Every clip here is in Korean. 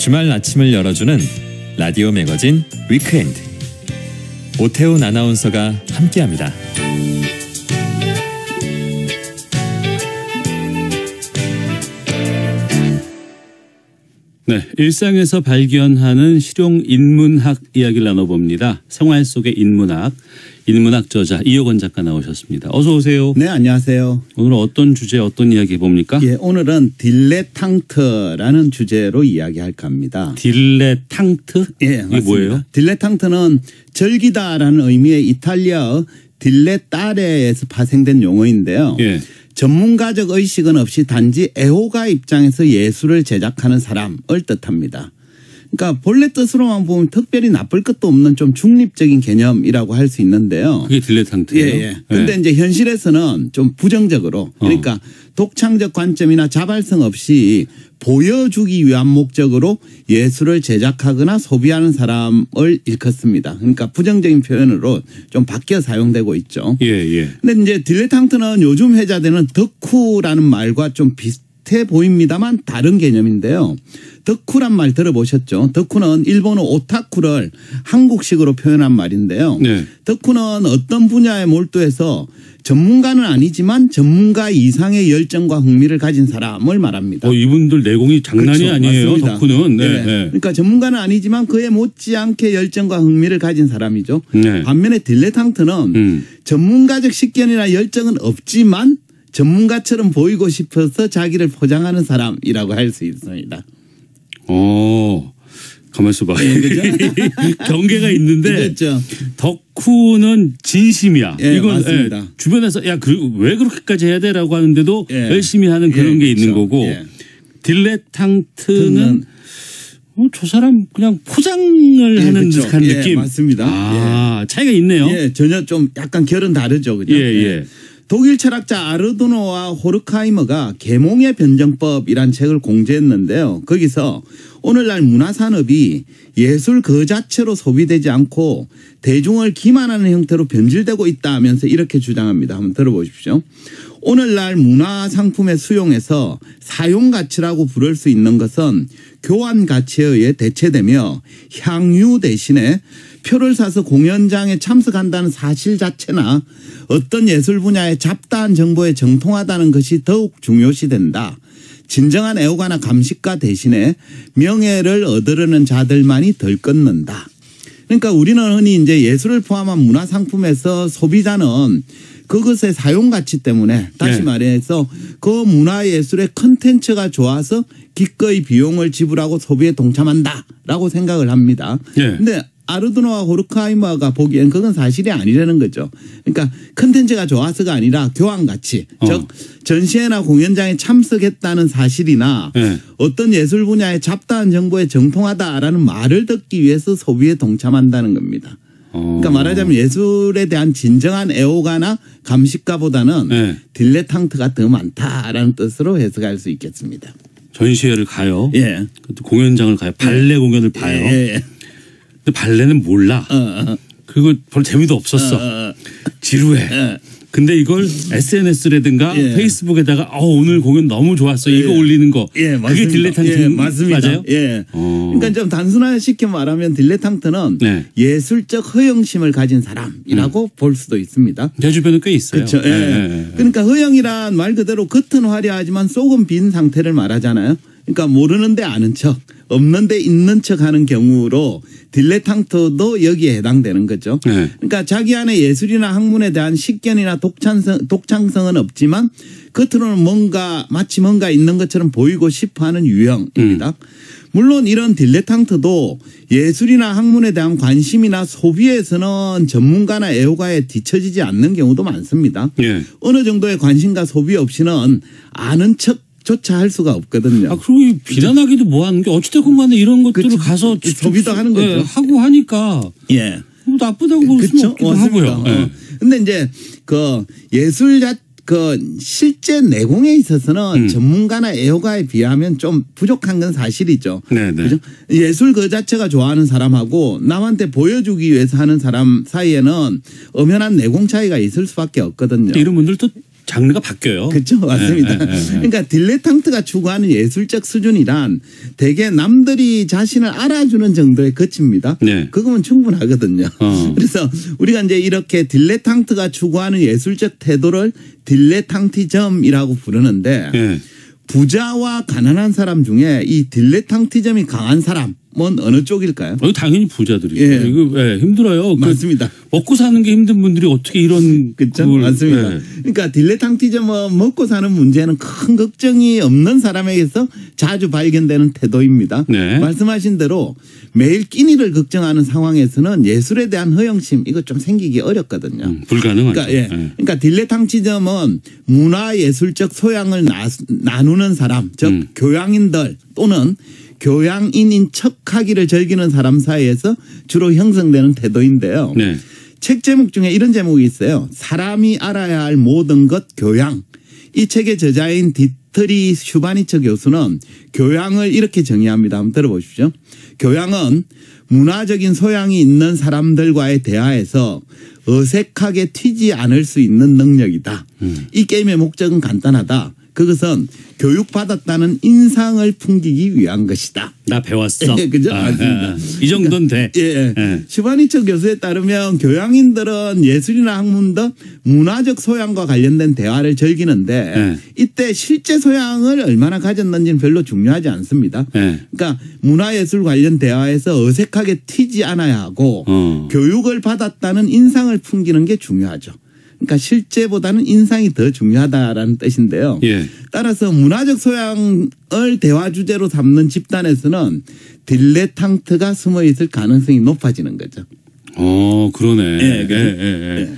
주말 아침을 열어주는 라디오 매거진 위크엔드. 오태훈 아나운서가 함께합니다. 네, 일상에서 발견하는 실용 인문학 이야기를 나눠봅니다. 생활 속의 인문학 저자 이혁원 작가 나오셨습니다. 어서 오세요. 네, 안녕하세요. 오늘 어떤 주제, 어떤 이야기 해봅니까? 예, 오늘은 딜레탕트라는 주제로 이야기할까 합니다. 딜레탕트? 예, 이게 맞습니다. 뭐예요? 딜레탕트는 절기다라는 의미의 이탈리아어 딜레따레에서 파생된 용어인데요. 예. 전문가적 의식은 없이 단지 애호가 입장에서 예술을 제작하는 사람을 뜻합니다. 그러니까 본래 뜻으로만 보면 특별히 나쁠 것도 없는 좀 중립적인 개념이라고 할 수 있는데요. 그게 딜레탕트예요? 예. 근데 이제 현실에서는 좀 부정적으로, 그러니까 독창적 관점이나 자발성 없이 보여주기 위한 목적으로 예술을 제작하거나 소비하는 사람을 일컫습니다. 그러니까 부정적인 표현으로 좀 바뀌어 사용되고 있죠. 예. 근데 이제 딜레탕트는 요즘 회자되는 덕후라는 말과 좀 비슷해 보입니다만 다른 개념인데요. 덕후란 말 들어보셨죠? 덕후는 일본어 오타쿠를 한국식으로 표현한 말인데요. 네. 덕후는 어떤 분야에 몰두해서 전문가는 아니지만 전문가 이상의 열정과 흥미를 가진 사람을 말합니다. 이분들 내공이 장난이 그렇죠. 아니에요. 맞습니다. 덕후는. 네. 네. 그러니까 전문가는 아니지만 그에 못지않게 열정과 흥미를 가진 사람이죠. 네. 반면에 딜레탕트는 전문가적 식견이나 열정은 없지만 전문가처럼 보이고 싶어서 자기를 포장하는 사람이라고 할 수 있습니다. 가만 있어봐. 그죠? 경계가 있는데 그렇죠. 덕후는 진심이야. 예, 이건 맞습니다. 주변에서 왜 그렇게까지 해야 돼라고 하는데도 예. 열심히 하는 그런 게 있는 그렇죠. 거고 예. 딜레탕트는 저 사람 그냥 포장을 하는 그렇죠. 듯한 느낌. 맞습니다. 차이가 있네요. 예, 전혀 좀 약간 결은 다르죠. 그죠? 예. 독일 철학자 아르도노와 호르카이머가 계몽의 변정법이란 책을 공제했는데요. 거기서 오늘날 문화산업이 예술 그 자체로 소비되지 않고 대중을 기만하는 형태로 변질되고 있다 하면서 이렇게 주장합니다. 한번 들어보십시오. 오늘날 문화상품의 수용에서 사용가치라고 부를 수 있는 것은 교환가치에 의해 대체되며 향유 대신에 표를 사서 공연장에 참석한다는 사실 자체나 어떤 예술 분야의 잡다한 정보에 정통하다는 것이 더욱 중요시된다. 진정한 애호가나 감식가 대신에 명예를 얻으려는 자들만이 덜끓는다. 그러니까 우리는 흔히 이제 예술을 포함한 문화상품에서 소비자는 그것의 사용가치 때문에 다시 말해서 그 문화예술의 컨텐츠가 좋아서 기꺼이 비용을 지불하고 소비에 동참한다라고 생각을 합니다. 그런데 아르도노와 호르카이머가 보기엔 그건 사실이 아니라는 거죠. 그러니까 컨텐츠가 좋아서가 아니라 교환가치. 즉 전시회나 공연장에 참석했다는 사실이나 어떤 예술 분야의 잡다한 정보에 정통하다라는 말을 듣기 위해서 소비에 동참한다는 겁니다. 그러니까 말하자면 예술에 대한 진정한 애호가나 감식가보다는 딜레탕트가 더 많다라는 뜻으로 해석할 수 있겠습니다. 전시회를 가요. 예. 공연장을 가요. 발레 공연을 봐요. 예. 근데 발레는 몰라. 그리고 별로 재미도 없었어. 지루해. 근데 이걸 SNS라든가 페이스북에다가 오늘 공연 너무 좋았어. 이거 올리는 거. 그게 딜레탕트 맞습니다. 맞아요? 그러니까 좀 단순화시켜 말하면 딜레탕트는 예술적 허영심을 가진 사람이라고 볼 수도 있습니다. 제 주변에 꽤 있어요. 그렇죠. 그러니까 허영이란 말 그대로 겉은 화려하지만 속은 빈 상태를 말하잖아요. 그러니까 모르는데 아는 척, 없는데 있는 척 하는 경우로 딜레탕트도 여기에 해당되는 거죠. 그러니까 자기 안에 예술이나 학문에 대한 식견이나 독창성은 없지만 겉으로는 마치 뭔가 있는 것처럼 보이고 싶어 하는 유형입니다. 물론 이런 딜레탕트도 예술이나 학문에 대한 관심이나 소비에서는 전문가나 애호가에 뒤처지지 않는 경우도 많습니다. 어느 정도의 관심과 소비 없이는 아는 척 조차 할 수가 없거든요. 그리고 비난하기도 뭐하는 게 어찌됐건 간에 이런 것들을 가서 소비도 하는 거죠. 하고 하니까 나쁘다고 볼 수는 없기도 하고요. 근데 이제 그 예술자 실제 내공에 있어서는 전문가나 애호가에 비하면 좀 부족한 건 사실이죠. 그죠? 예술 그 자체가 좋아하는 사람하고 남한테 보여주기 위해서 하는 사람 사이에는 엄연한 내공 차이가 있을 수밖에 없거든요. 이런 분들도 장르가 바뀌어요. 그렇죠. 맞습니다. 그러니까 딜레탕트가 추구하는 예술적 수준이란 대개 남들이 자신을 알아주는 정도에 그칩니다. 네. 그거면 충분하거든요. 그래서 우리가 이제 이렇게 딜레탕트가 추구하는 예술적 태도를 딜레탕티즘이라고 부르는데 네. 부자와 가난한 사람 중에 이 딜레탕티즘이 강한 사람은 어느 쪽일까요? 당연히 부자들이죠. 예. 이거 힘들어요. 맞습니다. 먹고 사는 게 힘든 분들이 어떻게 이런 그렇죠. 맞습니다. 예. 그러니까 딜레탕티즘은 먹고 사는 문제는 큰 걱정이 없는 사람에게서 자주 발견되는 태도입니다. 네. 말씀하신 대로 매일 끼니를 걱정하는 상황에서는 예술에 대한 허영심 이거 좀 생기기 어렵거든요. 불가능하죠. 그러니까, 예. 그러니까 딜레탕티즘은 문화예술적 소양을 나누는 사람, 즉 교양인들 또는 교양인인 척하기를 즐기는 사람 사이에서 주로 형성되는 태도인데요. 네. 책 제목 중에 이런 제목이 있어요. 사람이 알아야 할 모든 것 교양. 이 책의 저자인 디트리 슈바니처 교수는 교양을 이렇게 정의합니다. 한번 들어보십시오. 교양은 문화적인 소양이 있는 사람들과의 대화에서 어색하게 튀지 않을 수 있는 능력이다. 이 게임의 목적은 간단하다. 그것은 교육받았다는 인상을 풍기기 위한 것이다. 나 배웠어. 그죠? 맞습니다. 이 정도는 돼. 예. 슈바니처 교수에 따르면 교양인들은 예술이나 학문 등 문화적 소양과 관련된 대화를 즐기는데 이때 실제 소양을 얼마나 가졌는지는 별로 중요하지 않습니다. 그러니까 문화예술 관련 대화에서 어색하게 튀지 않아야 하고 교육을 받았다는 인상을 풍기는 게 중요하죠. 그러니까 실제보다는 인상이 더 중요하다라는 뜻인데요. 예. 따라서 문화적 소양을 대화 주제로 삼는 집단에서는 딜레탕트가 숨어 있을 가능성이 높아지는 거죠. 그러네. 예.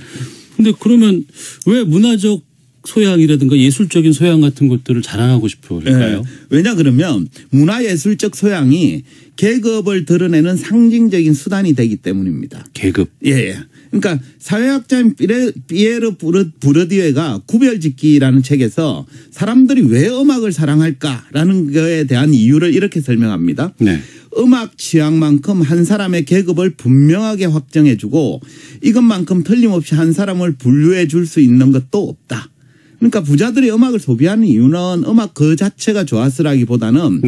근데 그러면 왜 문화적 소양이라든가 예술적인 소양 같은 것들을 자랑하고 싶어 할까요? 왜냐 그러면 문화예술적 소양이 계급을 드러내는 상징적인 수단이 되기 때문입니다. 계급. 예. 그러니까 사회학자인 피에르 부르디에가 구별짓기라는 책에서 사람들이 왜 음악을 사랑할까라는 것에 대한 이유를 이렇게 설명합니다. 네. 음악 취향만큼 한 사람의 계급을 분명하게 확정해주고 이것만큼 틀림없이 한 사람을 분류해 줄 수 있는 것도 없다. 그러니까 부자들이 음악을 소비하는 이유는 음악 그 자체가 좋았으라기보다는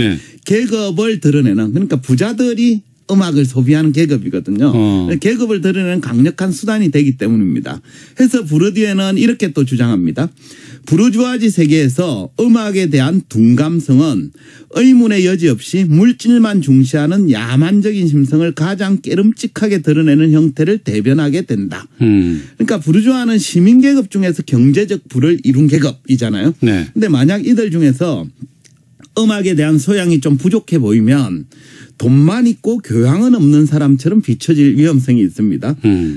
계급을 드러내는 그러니까 부자들이 음악을 소비하는 계급이거든요. 계급을 드러내는 강력한 수단이 되기 때문입니다. 해서 부르디에는 이렇게 또 주장합니다. 부르주아지 세계에서 음악에 대한 둔감성은 의문의 여지 없이 물질만 중시하는 야만적인 심성을 가장 깨름직하게 드러내는 형태를 대변하게 된다. 그러니까 부르주아는 시민계급 중에서 경제적 부를 이룬 계급이잖아요. 근데 만약 이들 중에서 음악에 대한 소양이 좀 부족해 보이면 돈만 있고 교양은 없는 사람처럼 비춰질 위험성이 있습니다.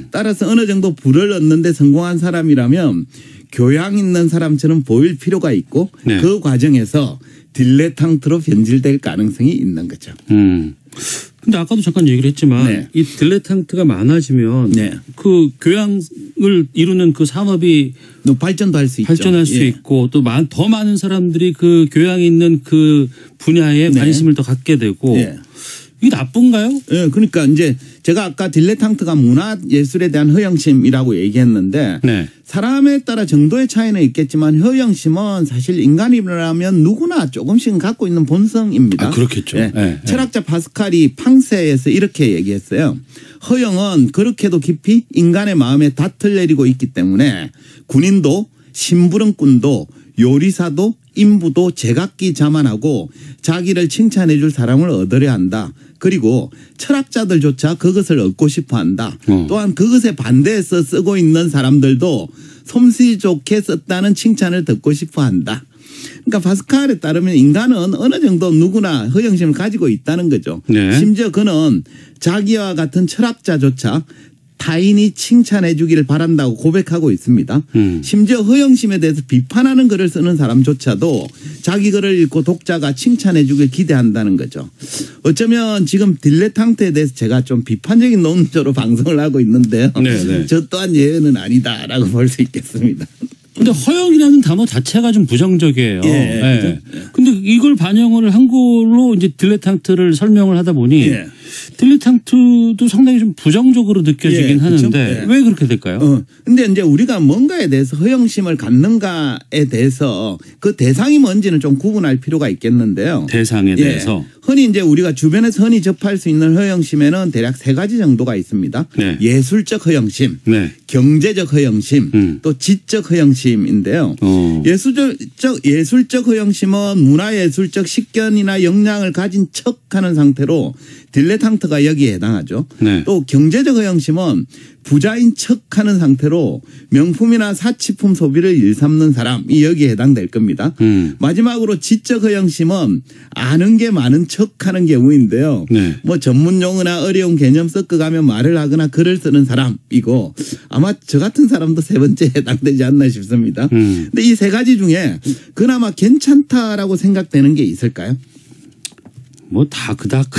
따라서 어느 정도 부를 얻는 데 성공한 사람이라면 교양 있는 사람처럼 보일 필요가 있고 그 과정에서 딜레탕트로 변질될 가능성이 있는 거죠. 근데 아까도 잠깐 얘기를 했지만 이 딜레탕트가 많아지면 그 교양을 이루는 그 산업이 발전도 할 수 있죠. 발전할 수 있고 또 더 많은 사람들이 그 교양이 있는 그 분야에 관심을 더 갖게 되고 이게 나쁜가요? 예, 그러니까 이제 제가 아까 딜레탕트가 문화 예술에 대한 허영심이라고 얘기했는데 사람에 따라 정도의 차이는 있겠지만 허영심은 사실 인간이라면 누구나 조금씩은 갖고 있는 본성입니다. 그렇겠죠. 철학자 파스칼이 팡세에서 이렇게 얘기했어요. 허영은 그렇게도 깊이 인간의 마음에 닷을 내리고 있기 때문에 군인도 심부름꾼도 요리사도 인부도 제각기 자만하고 자기를 칭찬해 줄 사람을 얻으려 한다. 그리고 철학자들조차 그것을 얻고 싶어 한다. 또한 그것에 반대해서 쓰고 있는 사람들도 솜씨 좋게 썼다는 칭찬을 듣고 싶어 한다. 그러니까 파스칼에 따르면 인간은 어느 정도 누구나 허영심을 가지고 있다는 거죠. 심지어 그는 자기와 같은 철학자조차 타인이 칭찬해 주기를 바란다고 고백하고 있습니다. 심지어 허영심에 대해서 비판하는 글을 쓰는 사람조차도 자기 글을 읽고 독자가 칭찬해 주길 기대한다는 거죠. 어쩌면 지금 딜레탕트에 대해서 제가 좀 비판적인 논조로 방송을 하고 있는데요. 저 또한 예외는 아니다라고 볼 수 있겠습니다. 근데 허영이라는 단어 자체가 좀 부정적이에요. 근데 이걸 반영을 한 걸로 이제 딜레탕트를 설명을 하다 보니 예. 딜레탕트도 상당히 좀 부정적으로 느껴지긴 예, 하는데 그렇죠? 예. 왜 그렇게 될까요? 근데 이제 우리가 뭔가에 대해서 허영심을 갖는가에 대해서 그 대상이 뭔지는 좀 구분할 필요가 있겠는데요. 대상에 대해서. 흔히 이제 우리가 주변에서 흔히 접할 수 있는 허영심에는 대략 3가지 정도가 있습니다. 네. 예술적 허영심, 네. 경제적 허영심, 또 지적 허영심인데요. 예술적 허영심은 문화예술적 식견이나 역량을 가진 척하는 상태로 딜레탕트가 여기에 해당하죠. 네. 또 경제적 허영심은 부자인 척하는 상태로 명품이나 사치품 소비를 일삼는 사람이 여기에 해당될 겁니다. 마지막으로 지적 허영심은 아는 게 많은 척하는 경우인데요. 네. 뭐 전문 용어나 어려운 개념 섞어가며 말을 하거나 글을 쓰는 사람이고 아마 저 같은 사람도 3번째에 해당되지 않나 싶습니다. 근데 이 3가지 중에 그나마 괜찮다라고 생각되는 게 있을까요? 뭐 다 그닥.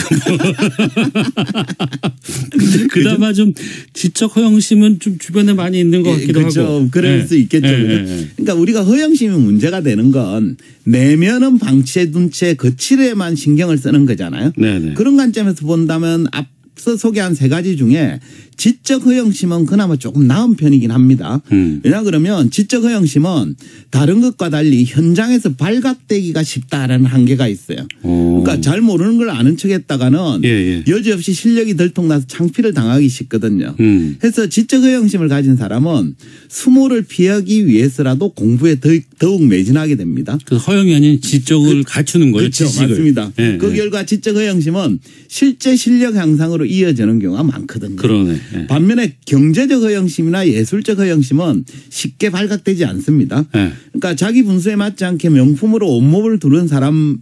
근데 그나마 좀 지적 허영심은 좀 주변에 많이 있는 것 같기도 그렇죠. 하고. 그럴 네. 수 있겠죠. 네. 그러니까 우리가 허영심이 문제가 되는 건 내면은 방치해 둔 채 거칠에만 신경을 쓰는 거잖아요. 네네. 그런 관점에서 본다면 앞서 소개한 3가지 중에 지적 허영심은 그나마 조금 나은 편이긴 합니다. 왜냐 그러면 지적 허영심은 다른 것과 달리 현장에서 발각되기가 쉽다라는 한계가 있어요. 그러니까 잘 모르는 걸 아는 척했다가는 여지없이 실력이 들통나서 창피를 당하기 쉽거든요. 그래서 지적 허영심을 가진 사람은 수모를 피하기 위해서라도 공부에 더욱 매진하게 됩니다. 그래서 허영이 아닌 지적을 갖추는 거예요. 그렇죠. 지식을. 맞습니다. 그 결과 지적 허영심은 실제 실력 향상으로 이어지는 경우가 많거든요. 그러네. 반면에 경제적 허영심이나 예술적 허영심은 쉽게 발각되지 않습니다. 그러니까 자기 분수에 맞지 않게 명품으로 온몸을 두른 사람은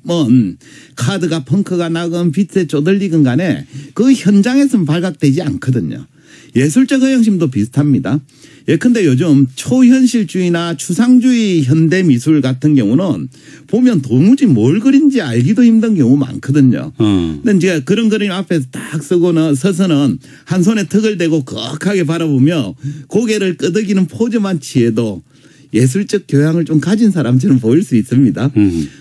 카드가 펑크가 나건 빛에 쪼들리건 간에 그 현장에서는 발각되지 않거든요. 예술적 허영심도 비슷합니다. 예컨대 요즘 초현실주의나 추상주의 현대미술 같은 경우는 보면 도무지 뭘 그린지 알기도 힘든 경우 많거든요. 근데 이제 그런 그림 앞에서 딱 서서는 한 손에 턱을 대고 거하게 바라보며 고개를 끄덕이는 포즈만 취해도 예술적 교양을 좀 가진 사람처럼 보일 수 있습니다.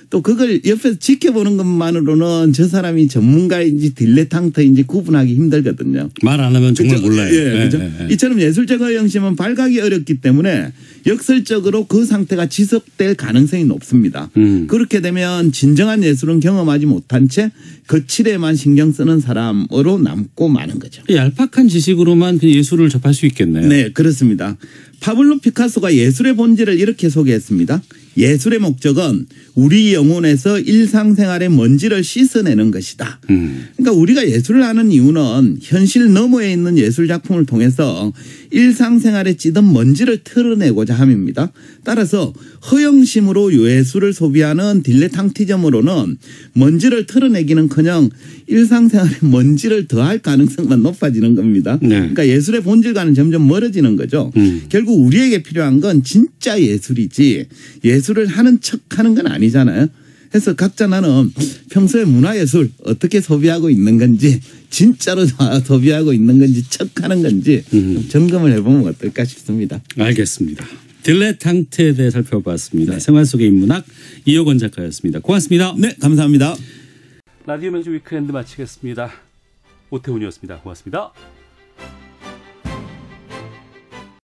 또 그걸 옆에서 지켜보는 것만으로는 저 사람이 전문가인지 딜레탕트인지 구분하기 힘들거든요. 말 안 하면 정말 그렇죠? 몰라요. 예, 그렇죠? 이처럼 예술적 허영심은 발각이 어렵기 때문에 역설적으로 그 상태가 지속될 가능성이 높습니다. 그렇게 되면 진정한 예술은 경험하지 못한 채 거칠에만 신경 쓰는 사람으로 남고 마는 거죠. 얄팍한 지식으로만 그 예술을 접할 수 있겠네요. 네, 그렇습니다. 파블로 피카소가 예술의 본질을 이렇게 소개했습니다. 예술의 목적은 우리 영혼에서 일상생활의 먼지를 씻어내는 것이다. 그러니까 우리가 예술을 하는 이유는 현실 너머에 있는 예술 작품을 통해서 일상생활에 찌든 먼지를 털어내고자 함입니다. 따라서 허영심으로 예술을 소비하는 딜레탕티즘으로는 먼지를 털어내기는커녕 일상생활에 먼지를 더할 가능성만 높아지는 겁니다. 그러니까 예술의 본질과는 점점 멀어지는 거죠. 결국 우리에게 필요한 건 진짜 예술이지 예술을 하는 척하는 건 아니잖아요. 그래서 각자 나는 평소에 문화예술 어떻게 소비하고 있는 건지 진짜로 소비하고 있는 건지 척하는 건지 점검을 해보면 어떨까 싶습니다. 알겠습니다. 딜레탕트에 대해 살펴봤습니다. 네. 생활 속의 인문학 이효건 작가였습니다. 고맙습니다. 네, 감사합니다. 라디오 명주 위크엔드 마치겠습니다. 오태훈이었습니다. 고맙습니다.